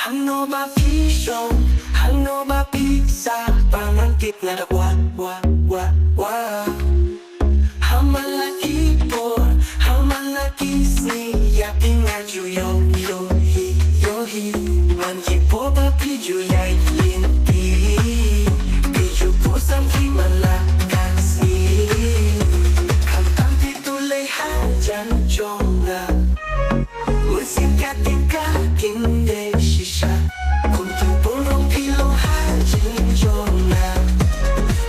Hangno bapi shong, Hangno bapi sa pangangkit na wa Hamalaki por, hamalaki si yaping aju yo hi Manji po bapi julay linti Biju po samki malakasi Kantang titulay hajan jonga Musim katika kinde shisha Kuntu burung pilong hajin jonga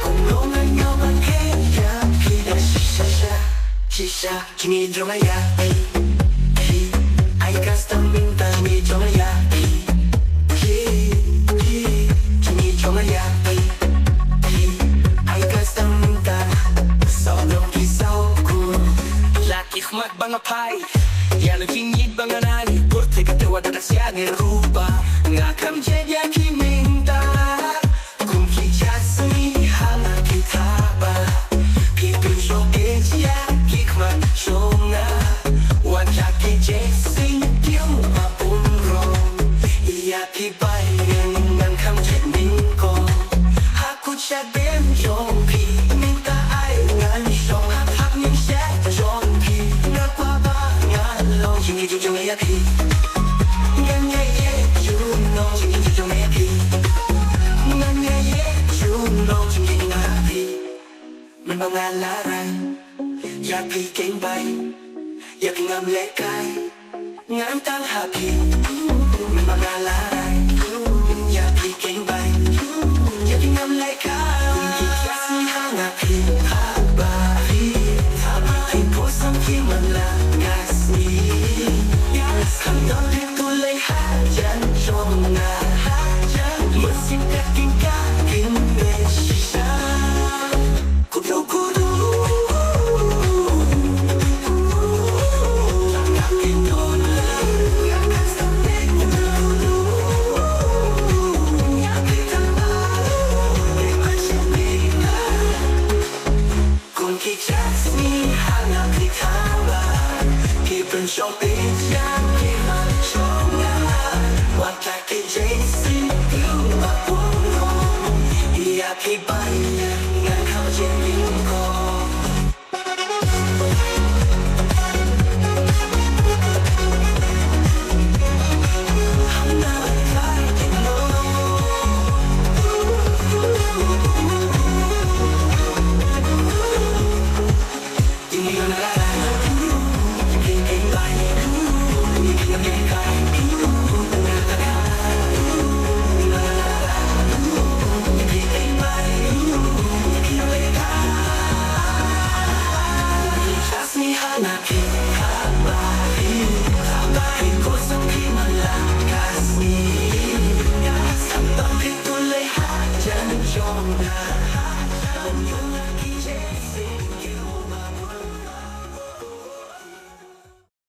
Kumlongan nyaman kaya kida shisha Kimi jonga ya Ay custom minta mi jonga ya Kimi jonga ya Ay custom minta Solong kisaw ko Laki khmat bangapai Yang kingit banganani Kurte katawa dadasya ngerupa Ngakam jedya kiminta Kum kijasmi hala kitaba Pipin shoke jya kikmat shonga Wajaki jesing tiong mapunro Iya kibay ngangkam jedningko Haku chadem jongpi Minta ay ngan shong Hak nying syak jongpi Ngakwa Jingi jujung ayaki Nganya ye juno Jingi jujung ayaki Nganya ye juno Jingi ngapi Membangalaran Yapi keng bay Yapi ngam lekay Ngam tang hapi Membangalaran Yapi keng bay Yapi ngam lekay Kungi kasi hangapi Habari Habari po samki malakasi Kantang titulay hajan jonga Musim kaking mesya Kudu Kaking dola Ngakak sampai dulu Ngakak tambah Lemasya bina Kung kijasmi hangat ditambah Kipun shopping Kiman shonga Watake jason Luma puno Iya kibaya Ngan kau jelingko Hangna bakal kino Ini gana Hanaki habari Habari ko samki malakasi Kantang titulay hajan jonga Hajan yung lagi